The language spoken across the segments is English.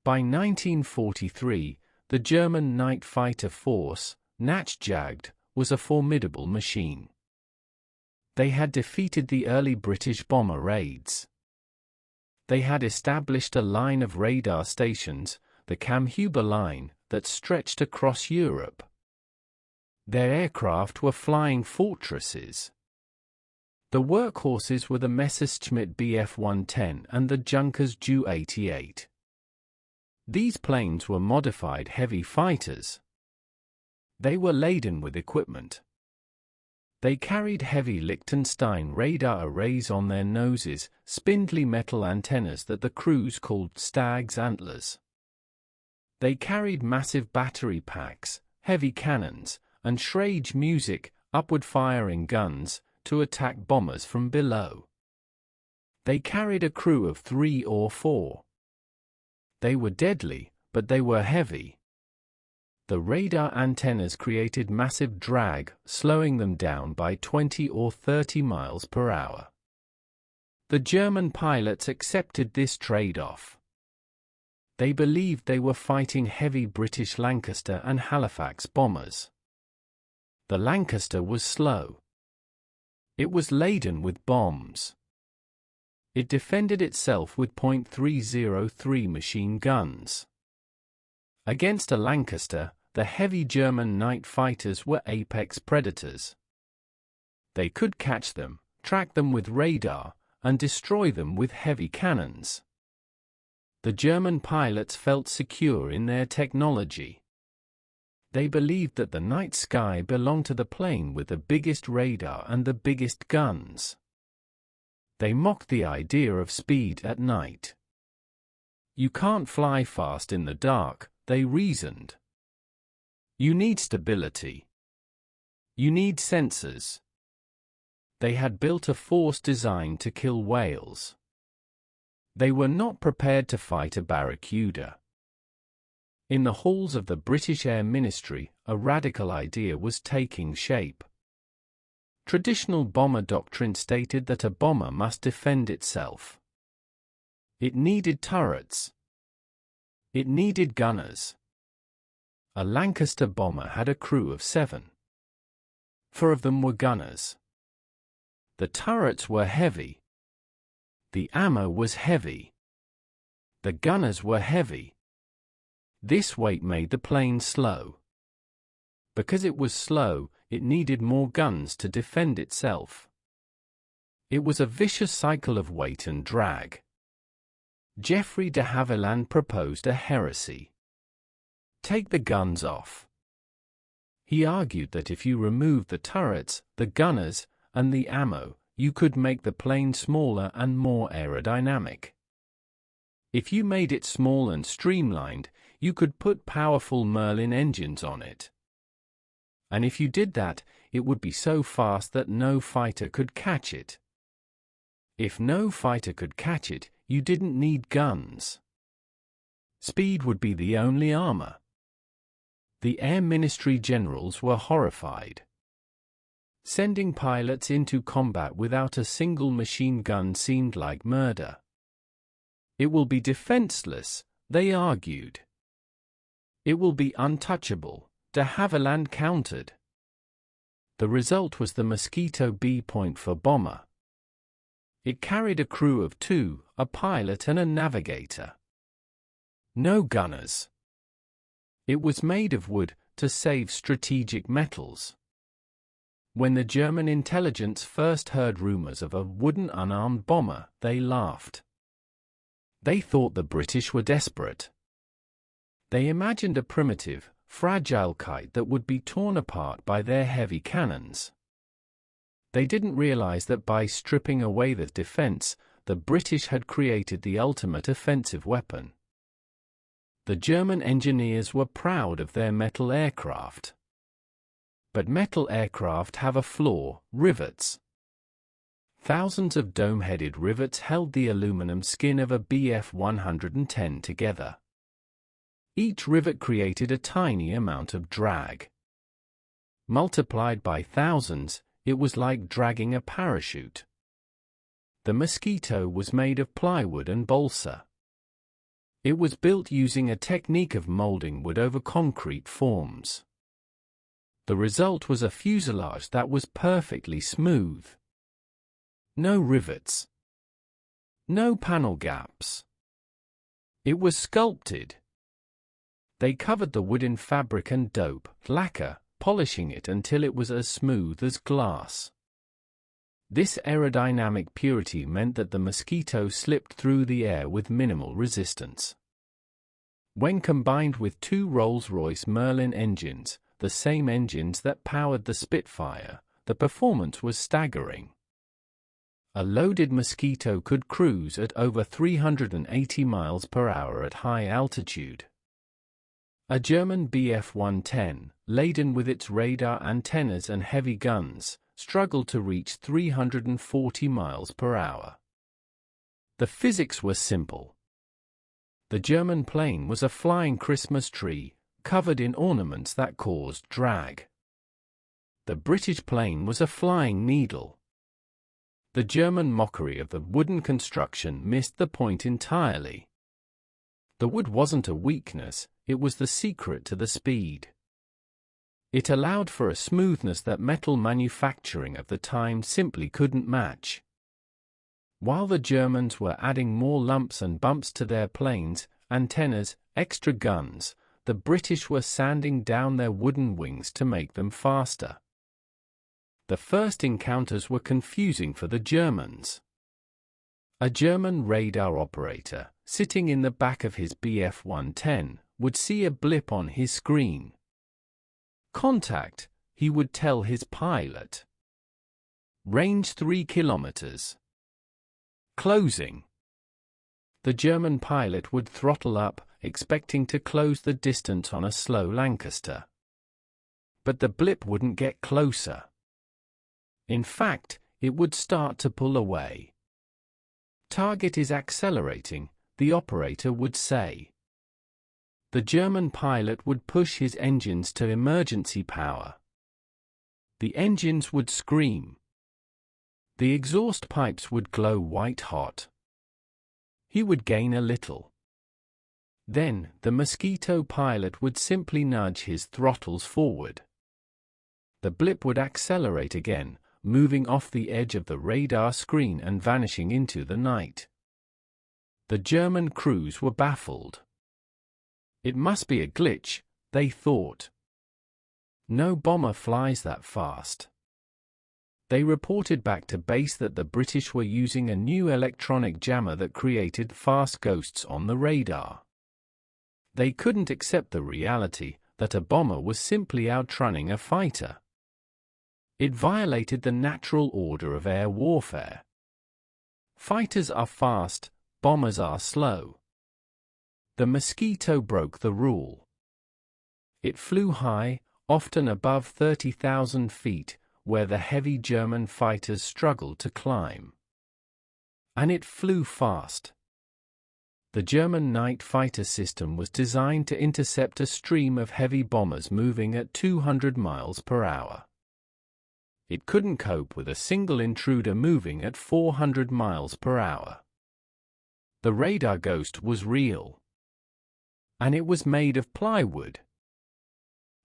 By 1943, the German night fighter force, Nachjagd, was a formidable machine. They had defeated the early British bomber raids. They had established a line of radar stations, the Kammhuber Line, that stretched across Europe. Their aircraft were flying fortresses. The workhorses were the Messerschmitt Bf-110 and the Junkers Ju-88. These planes were modified heavy fighters. They were laden with equipment. They carried heavy Liechtenstein radar arrays on their noses, spindly metal antennas that the crews called stag's antlers. They carried massive battery packs, heavy cannons, and Schrage music, upward-firing guns, to attack bombers from below. They carried a crew of 3 or 4. They were deadly, but they were heavy. The radar antennas created massive drag, slowing them down by 20 or 30 miles per hour. The German pilots accepted this trade-off. They believed they were fighting heavy British Lancaster and Halifax bombers. The Lancaster was slow. It was laden with bombs. It defended itself with .303 machine guns. Against a Lancaster, the heavy German night fighters were apex predators. They could catch them, track them with radar, and destroy them with heavy cannons. The German pilots felt secure in their technology. They believed that the night sky belonged to the plane with the biggest radar and the biggest guns. They mocked the idea of speed at night. You can't fly fast in the dark, they reasoned. You need stability. You need sensors. They had built a force designed to kill whales. They were not prepared to fight a barracuda. In the halls of the British Air Ministry, a radical idea was taking shape. Traditional bomber doctrine stated that a bomber must defend itself. It needed turrets. It needed gunners. A Lancaster bomber had a crew of 7. 4 of them were gunners. The turrets were heavy. The ammo was heavy. The gunners were heavy. This weight made the plane slow. Because it was slow, it needed more guns to defend itself. It was a vicious cycle of weight and drag. Geoffrey de Havilland proposed a heresy. Take the guns off. He argued that if you removed the turrets, the gunners, and the ammo, you could make the plane smaller and more aerodynamic. If you made it small and streamlined, you could put powerful Merlin engines on it. And if you did that, it would be so fast that no fighter could catch it. If no fighter could catch it, you didn't need guns. Speed would be the only armor. The Air Ministry generals were horrified. Sending pilots into combat without a single machine gun seemed like murder. It will be defenseless, they argued. It will be untouchable, de Havilland countered. The result was the Mosquito B.4 bomber. It carried a crew of 2, a pilot and a navigator. No gunners. It was made of wood, to save strategic metals. When the German intelligence first heard rumors of a wooden unarmed bomber, they laughed. They thought the British were desperate. They imagined a primitive, fragile kite that would be torn apart by their heavy cannons. They didn't realize that by stripping away the defense, the British had created the ultimate offensive weapon. The German engineers were proud of their metal aircraft. But metal aircraft have a flaw: rivets. Thousands of dome-headed rivets held the aluminum skin of a Bf-110 together. Each rivet created a tiny amount of drag. Multiplied by thousands, it was like dragging a parachute. The Mosquito was made of plywood and balsa. It was built using a technique of molding wood over concrete forms. The result was a fuselage that was perfectly smooth. No rivets. No panel gaps. It was sculpted. They covered the wood in fabric and dope, lacquer, polishing it until it was as smooth as glass. This aerodynamic purity meant that the Mosquito slipped through the air with minimal resistance. When combined with two Rolls-Royce Merlin engines, the same engines that powered the Spitfire, the performance was staggering. A loaded Mosquito could cruise at over 380 miles per hour at high altitude. A German Bf-110, laden with its radar antennas and heavy guns, struggled to reach 340 miles per hour. The physics were simple. The German plane was a flying Christmas tree, covered in ornaments that caused drag. The British plane was a flying needle. The German mockery of the wooden construction missed the point entirely. The wood wasn't a weakness, it was the secret to the speed. It allowed for a smoothness that metal manufacturing of the time simply couldn't match. While the Germans were adding more lumps and bumps to their planes, antennas, extra guns, the British were sanding down their wooden wings to make them faster. The first encounters were confusing for the Germans. A German radar operator, sitting in the back of his Bf-110, would see a blip on his screen. Contact, he would tell his pilot. Range 3 kilometers. Closing. The German pilot would throttle up, expecting to close the distance on a slow Lancaster. But the blip wouldn't get closer. In fact, it would start to pull away. Target is accelerating, the operator would say. The German pilot would push his engines to emergency power. The engines would scream. The exhaust pipes would glow white hot. He would gain a little. Then, the Mosquito pilot would simply nudge his throttles forward. The blip would accelerate again, moving off the edge of the radar screen and vanishing into the night. The German crews were baffled. It must be a glitch, they thought. No bomber flies that fast. They reported back to base that the British were using a new electronic jammer that created fast ghosts on the radar. They couldn't accept the reality that a bomber was simply outrunning a fighter. It violated the natural order of air warfare. Fighters are fast, bombers are slow. The Mosquito broke the rule. It flew high, often above 30,000 feet, where the heavy German fighters struggled to climb. And it flew fast. The German night fighter system was designed to intercept a stream of heavy bombers moving at 200 miles per hour. It couldn't cope with a single intruder moving at 400 miles per hour. The radar ghost was real. And it was made of plywood.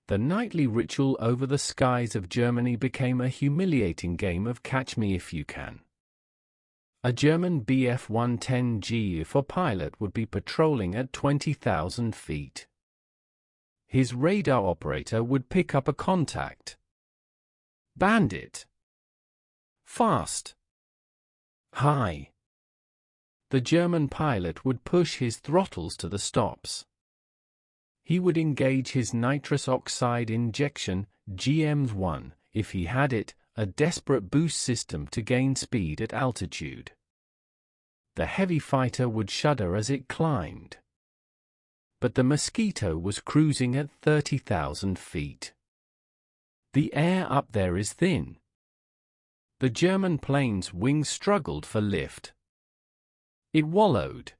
The nightly ritual over the skies of Germany became a humiliating game of catch me if you can. A German Bf-110G for pilot would be patrolling at 20,000 feet. His radar operator would pick up a contact. Bandit. Fast. High. The German pilot would push his throttles to the stops. He would engage his nitrous oxide injection, GM1, if he had it, a desperate boost system to gain speed at altitude. The heavy fighter would shudder as it climbed. But the Mosquito was cruising at 30,000 feet. The air up there is thin. The German plane's wings struggled for lift. It wallowed.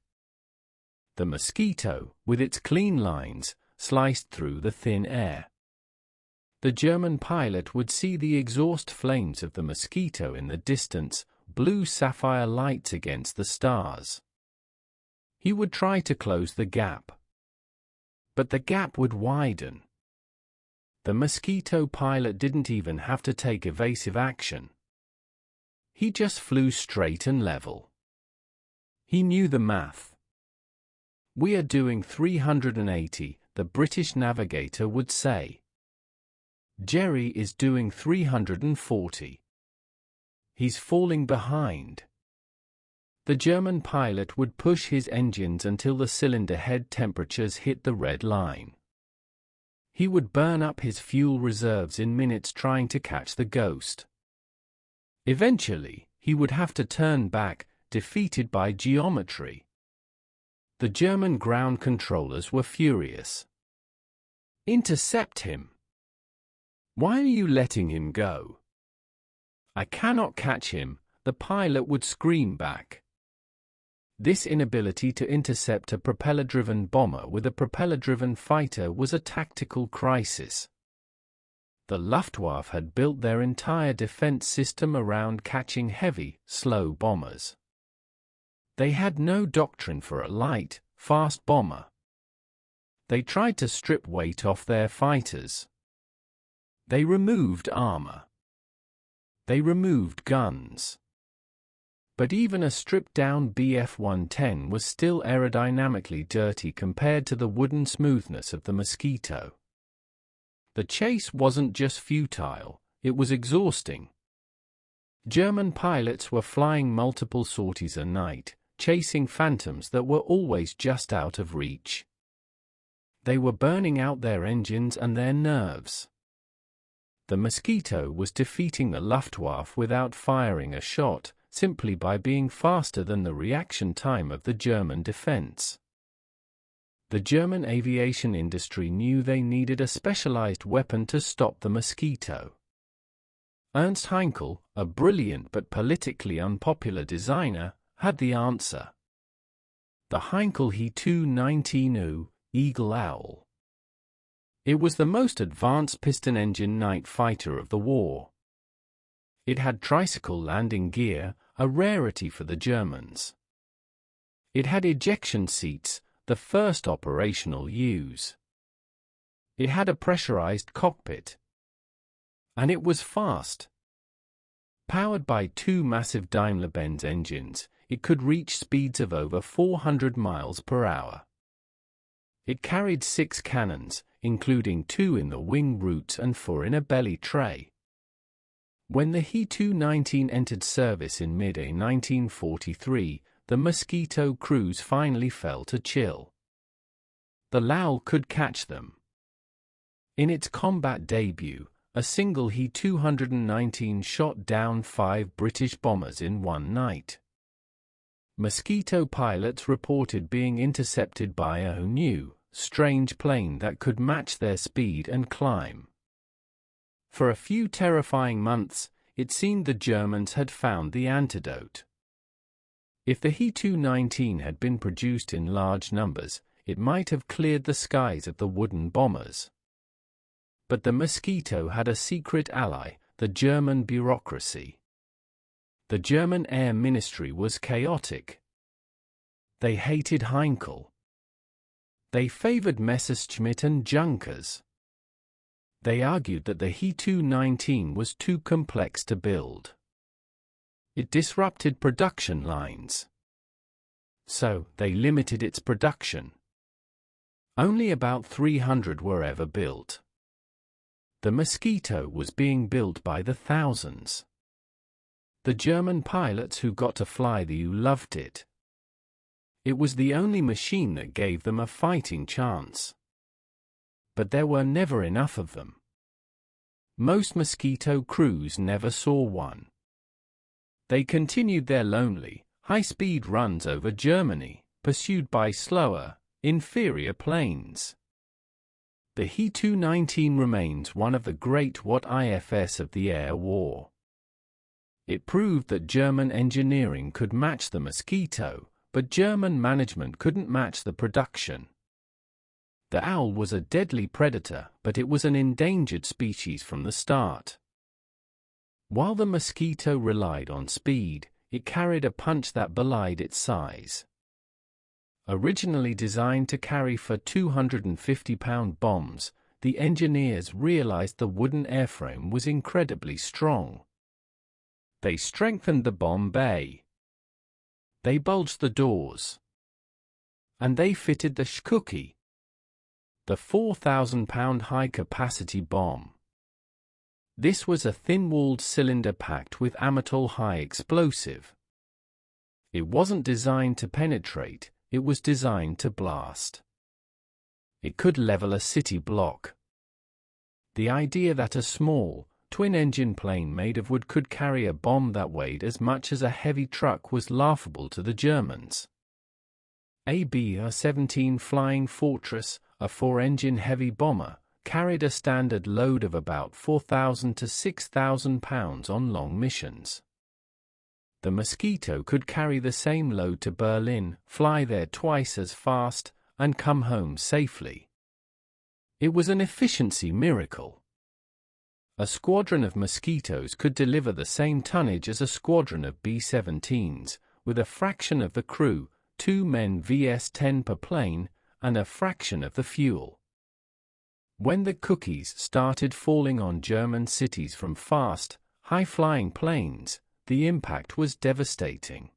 The Mosquito, with its clean lines, sliced through the thin air. The German pilot would see the exhaust flames of the Mosquito in the distance, blue sapphire lights against the stars. He would try to close the gap. But the gap would widen. The Mosquito pilot didn't even have to take evasive action. He just flew straight and level. He knew the math. "We are doing 380, the British navigator would say. "Jerry is doing 340. He's falling behind." The German pilot would push his engines until the cylinder head temperatures hit the red line. He would burn up his fuel reserves in minutes trying to catch the ghost. Eventually, he would have to turn back, defeated by geometry. The German ground controllers were furious. "Intercept him! Why are you letting him go?" "I cannot catch him," the pilot would scream back. This inability to intercept a propeller-driven bomber with a propeller-driven fighter was a tactical crisis. The Luftwaffe had built their entire defense system around catching heavy, slow bombers. They had no doctrine for a light, fast bomber. They tried to strip weight off their fighters. They removed armor. They removed guns. But even a stripped-down Bf-110 was still aerodynamically dirty compared to the wooden smoothness of the Mosquito. The chase wasn't just futile, it was exhausting. German pilots were flying multiple sorties a night, chasing phantoms that were always just out of reach. They were burning out their engines and their nerves. The Mosquito was defeating the Luftwaffe without firing a shot, simply by being faster than the reaction time of the German defense. The German aviation industry knew they needed a specialized weapon to stop the Mosquito. Ernst Heinkel, a brilliant but politically unpopular designer, had the answer. The Heinkel He-219U, Eagle Owl. It was the most advanced piston-engine night fighter of the war. It had tricycle landing gear, a rarity for the Germans. It had ejection seats, the first operational use. It had a pressurized cockpit. And it was fast. Powered by two massive Daimler-Benz engines, it could reach speeds of over 400 miles per hour. It carried 6 cannons, including 2 in the wing roots and 4 in a belly tray. When the He-219 entered service in mid-May 1943, the Mosquito crews finally fell to chill. The Lowell could catch them. In its combat debut, a single He-219 shot down 5 British bombers in one night. Mosquito pilots reported being intercepted by a new, strange plane that could match their speed and climb. For a few terrifying months, it seemed the Germans had found the antidote. If the He-219 had been produced in large numbers, it might have cleared the skies of the wooden bombers. But the Mosquito had a secret ally, the German bureaucracy. The German Air Ministry was chaotic. They hated Heinkel. They favored Messerschmitt and Junkers. They argued that the He-219 was too complex to build. It disrupted production lines. So, they limited its production. Only about 300 were ever built. The Mosquito was being built by the thousands. The German pilots who got to fly the U loved it. It was the only machine that gave them a fighting chance. But there were never enough of them. Most Mosquito crews never saw one. They continued their lonely, high-speed runs over Germany, pursued by slower, inferior planes. The He-219 remains one of the great what-ifs of the air war. It proved that German engineering could match the Mosquito, but German management couldn't match the production. The owl was a deadly predator, but it was an endangered species from the start. While the Mosquito relied on speed, it carried a punch that belied its size. Originally designed to carry for 250-pound bombs, the engineers realized the wooden airframe was incredibly strong. They strengthened the bomb bay. They bulged the doors. And they fitted the Shkuki, the 4,000-pound high-capacity bomb. This was a thin-walled cylinder packed with amatol high explosive. It wasn't designed to penetrate, it was designed to blast. It could level a city block. The idea that a small, twin-engine plane made of wood could carry a bomb that weighed as much as a heavy truck was laughable to the Germans. A BR-17 Flying Fortress, a 4-engine heavy bomber, carried a standard load of about 4,000 to 6,000 pounds on long missions. The Mosquito could carry the same load to Berlin, fly there twice as fast, and come home safely. It was an efficiency miracle. A squadron of Mosquitoes could deliver the same tonnage as a squadron of B-17s, with a fraction of the crew, 2 men vs 10 per plane, and a fraction of the fuel. When the cookies started falling on German cities from fast, high-flying planes, the impact was devastating.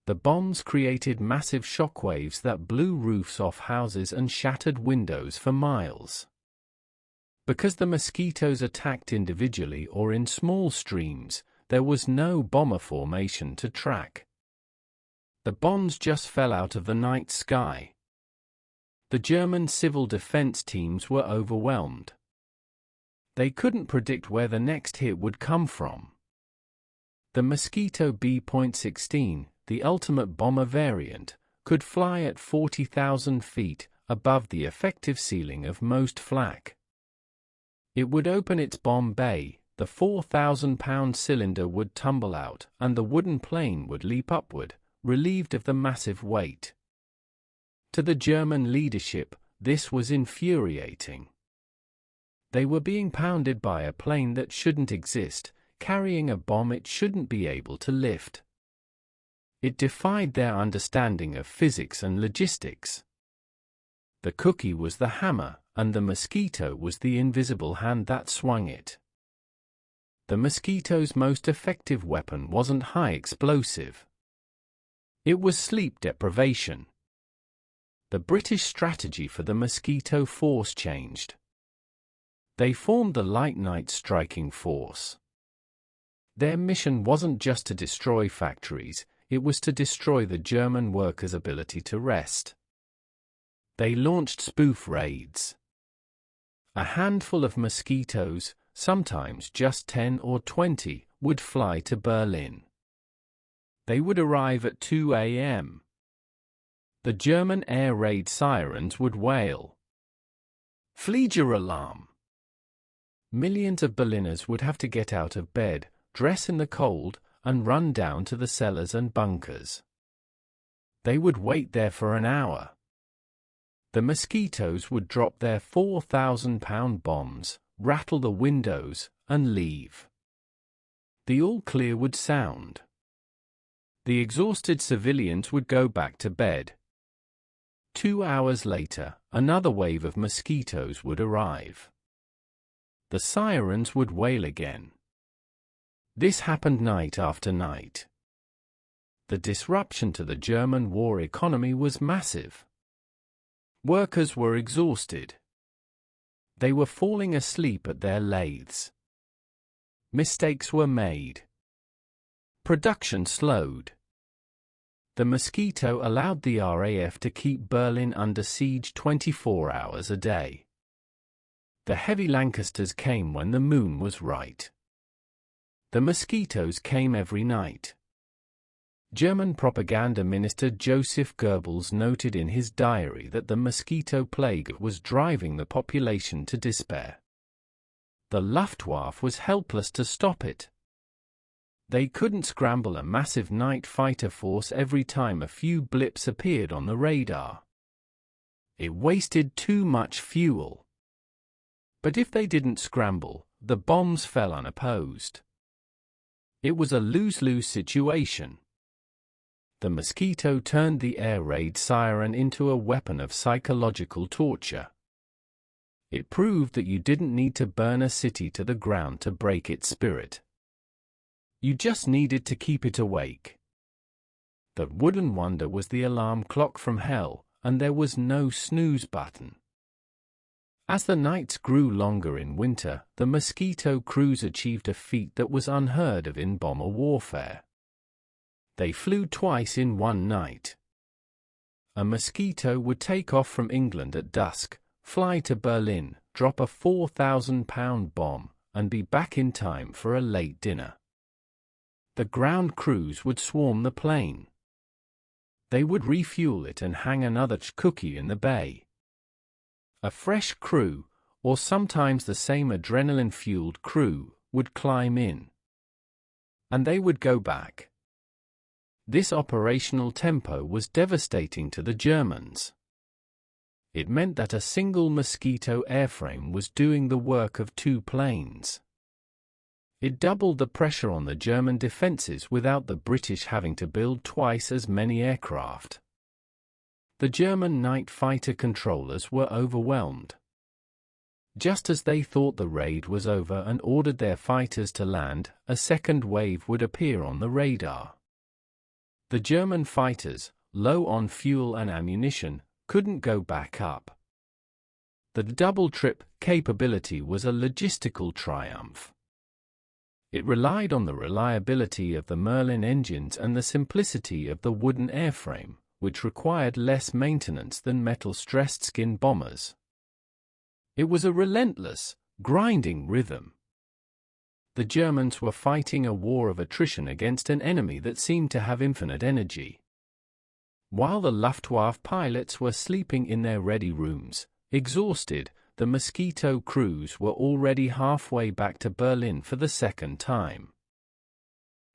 The bombs created massive shockwaves that blew roofs off houses and shattered windows for miles. Because the Mosquitoes attacked individually or in small streams, there was no bomber formation to track. The bombs just fell out of the night sky. The German civil defense teams were overwhelmed. They couldn't predict where the next hit would come from. The Mosquito B.16, the ultimate bomber variant, could fly at 40,000 feet, above the effective ceiling of most flak. It would open its bomb bay, the 4,000-pound cylinder would tumble out, and the wooden plane would leap upward, relieved of the massive weight. To the German leadership, this was infuriating. They were being pounded by a plane that shouldn't exist, carrying a bomb it shouldn't be able to lift. It defied their understanding of physics and logistics. The cookie was the hammer, and the Mosquito was the invisible hand that swung it. The Mosquito's most effective weapon wasn't high explosive. It was sleep deprivation. The British strategy for the Mosquito force changed. They formed the Light Night Striking Force. Their mission wasn't just to destroy factories, it was to destroy the German workers' ability to rest. They launched spoof raids. A handful of Mosquitoes, sometimes just 10 or 20, would fly to Berlin. They would arrive at 2 a.m. The German air raid sirens would wail. Flieger alarm! Millions of Berliners would have to get out of bed, dress in the cold, and run down to the cellars and bunkers. They would wait there for an hour. The Mosquitoes would drop their 4,000-pound bombs, rattle the windows, and leave. The all-clear would sound. The exhausted civilians would go back to bed. 2 hours later, another wave of Mosquitoes would arrive. The sirens would wail again. This happened night after night. The disruption to the German war economy was massive. Workers were exhausted. They were falling asleep at their lathes. Mistakes were made. Production slowed. The Mosquito allowed the RAF to keep Berlin under siege 24 hours a day. The heavy Lancasters came when the moon was right. The Mosquitoes came every night. German propaganda minister Joseph Goebbels noted in his diary that the Mosquito plague was driving the population to despair. The Luftwaffe was helpless to stop it. They couldn't scramble a massive night fighter force every time a few blips appeared on the radar. It wasted too much fuel. But if they didn't scramble, the bombs fell unopposed. It was a lose-lose situation. The Mosquito turned the air raid siren into a weapon of psychological torture. It proved that you didn't need to burn a city to the ground to break its spirit. You just needed to keep it awake. The wooden wonder was the alarm clock from hell, and there was no snooze button. As the nights grew longer in winter, the Mosquito crews achieved a feat that was unheard of in bomber warfare. They flew twice in one night. A Mosquito would take off from England at dusk, fly to Berlin, drop a 4,000-pound bomb, and be back in time for a late dinner. The ground crews would swarm the plane. They would refuel it and hang another cookie in the bay. A fresh crew, or sometimes the same adrenaline-fueled crew, would climb in. And they would go back. This operational tempo was devastating to the Germans. It meant that a single Mosquito airframe was doing the work of two planes. It doubled the pressure on the German defenses without the British having to build twice as many aircraft. The German night fighter controllers were overwhelmed. Just as they thought the raid was over and ordered their fighters to land, a second wave would appear on the radar. The German fighters, low on fuel and ammunition, couldn't go back up. The double-trip capability was a logistical triumph. It relied on the reliability of the Merlin engines and the simplicity of the wooden airframe, which required less maintenance than metal-stressed skin bombers. It was a relentless, grinding rhythm. The Germans were fighting a war of attrition against an enemy that seemed to have infinite energy. While the Luftwaffe pilots were sleeping in their ready rooms, exhausted, the Mosquito crews were already halfway back to Berlin for the second time.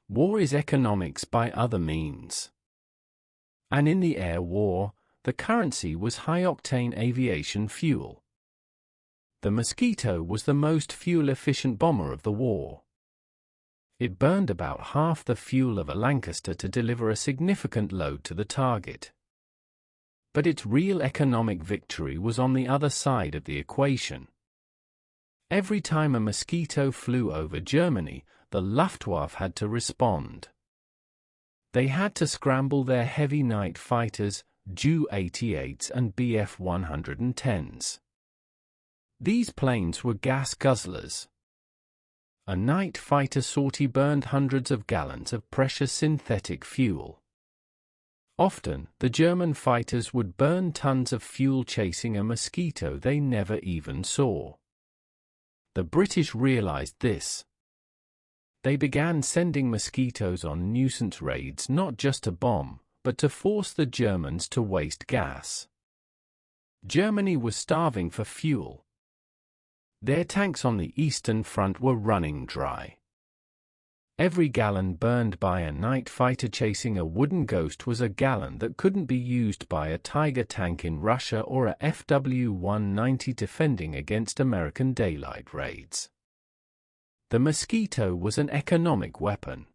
War is economics by other means. And in the air war, the currency was high-octane aviation fuel. The Mosquito was the most fuel-efficient bomber of the war. It burned about half the fuel of a Lancaster to deliver a significant load to the target. But its real economic victory was on the other side of the equation. Every time a Mosquito flew over Germany, the Luftwaffe had to respond. They had to scramble their heavy night fighters, Ju-88s and Bf-110s. These planes were gas guzzlers. A night fighter sortie burned hundreds of gallons of precious synthetic fuel. Often, the German fighters would burn tons of fuel chasing a Mosquito they never even saw. The British realized this. They began sending Mosquitoes on nuisance raids not just to bomb, but to force the Germans to waste gas. Germany was starving for fuel. Their tanks on the Eastern Front were running dry. Every gallon burned by a night fighter chasing a wooden ghost was a gallon that couldn't be used by a Tiger tank in Russia or a FW-190 defending against American daylight raids. The Mosquito was an economic weapon.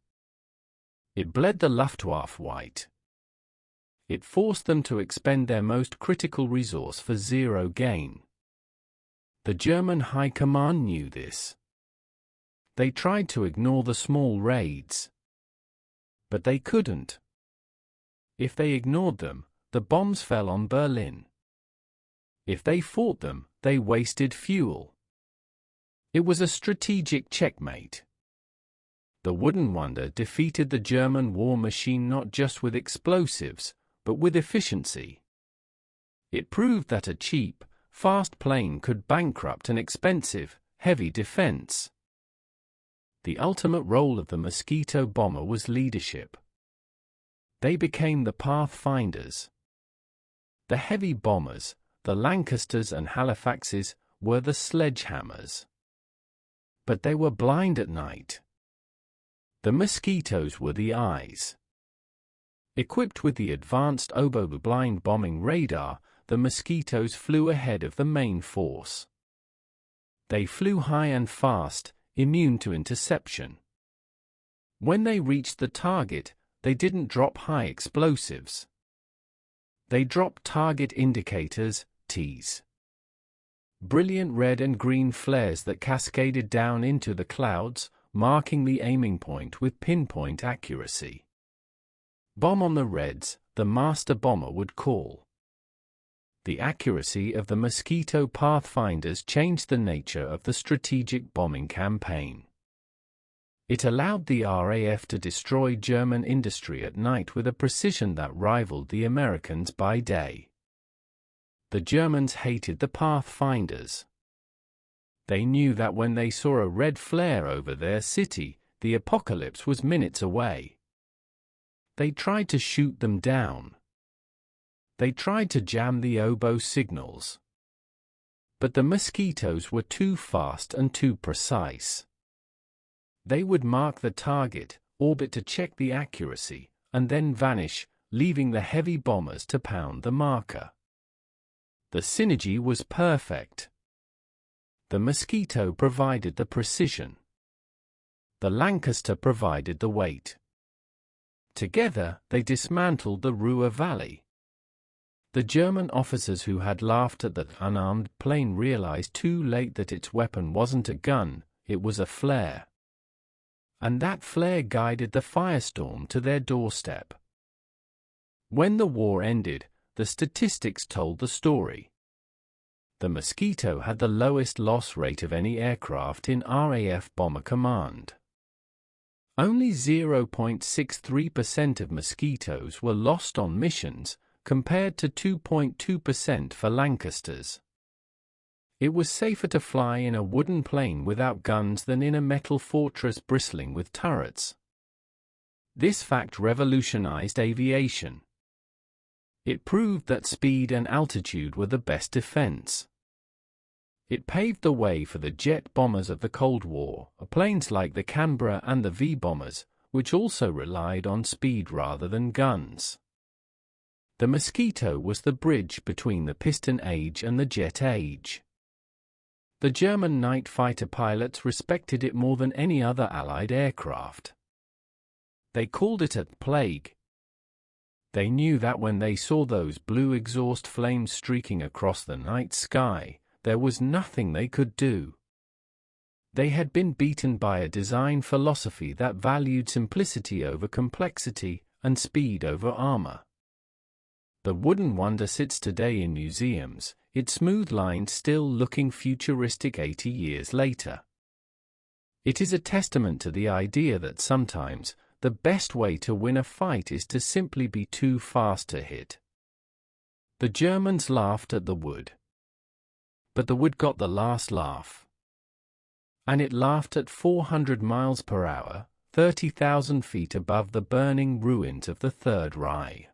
It bled the Luftwaffe white. It forced them to expend their most critical resource for zero gain. The German High Command knew this. They tried to ignore the small raids. But they couldn't. If they ignored them, the bombs fell on Berlin. If they fought them, they wasted fuel. It was a strategic checkmate. The Wooden Wonder defeated the German war machine not just with explosives, but with efficiency. It proved that a cheap, fast plane could bankrupt an expensive, heavy defense. The ultimate role of the Mosquito bomber was leadership. They became the pathfinders. The heavy bombers, the Lancasters and Halifaxes, were the sledgehammers. But they were blind at night. The Mosquitoes were the eyes. Equipped with the advanced oboe-blind bombing radar, the Mosquitoes flew ahead of the main force. They flew high and fast, immune to interception. When they reached the target, they didn't drop high explosives. They dropped target indicators, TIs. Brilliant red and green flares that cascaded down into the clouds, marking the aiming point with pinpoint accuracy. Bomb on the reds, the master bomber would call. The accuracy of the Mosquito pathfinders changed the nature of the strategic bombing campaign. It allowed the RAF to destroy German industry at night with a precision that rivaled the Americans by day. The Germans hated the pathfinders. They knew that when they saw a red flare over their city, the apocalypse was minutes away. They tried to shoot them down. They tried to jam the oboe signals. But the Mosquitoes were too fast and too precise. They would mark the target, orbit to check the accuracy, and then vanish, leaving the heavy bombers to pound the marker. The synergy was perfect. The Mosquito provided the precision. The Lancaster provided the weight. Together, they dismantled the Ruhr Valley. The German officers who had laughed at that unarmed plane realized too late that its weapon wasn't a gun, it was a flare. And that flare guided the firestorm to their doorstep. When the war ended, the statistics told the story. The Mosquito had the lowest loss rate of any aircraft in RAF Bomber Command. Only 0.63% of Mosquitoes were lost on missions, compared to 2.2% for Lancasters. It was safer to fly in a wooden plane without guns than in a metal fortress bristling with turrets. This fact revolutionized aviation. It proved that speed and altitude were the best defense. It paved the way for the jet bombers of the Cold War, planes like the Canberra and the V-bombers, which also relied on speed rather than guns. The Mosquito was the bridge between the piston age and the jet age. The German night fighter pilots respected it more than any other Allied aircraft. They called it a plague. They knew that when they saw those blue exhaust flames streaking across the night sky, there was nothing they could do. They had been beaten by a design philosophy that valued simplicity over complexity and speed over armor. The wooden wonder sits today in museums, its smooth lines still looking futuristic 80 years later. It is a testament to the idea that sometimes, the best way to win a fight is to simply be too fast to hit. The Germans laughed at the wood. But the wood got the last laugh. And it laughed at 400 miles per hour, 30,000 feet above the burning ruins of the Third Reich.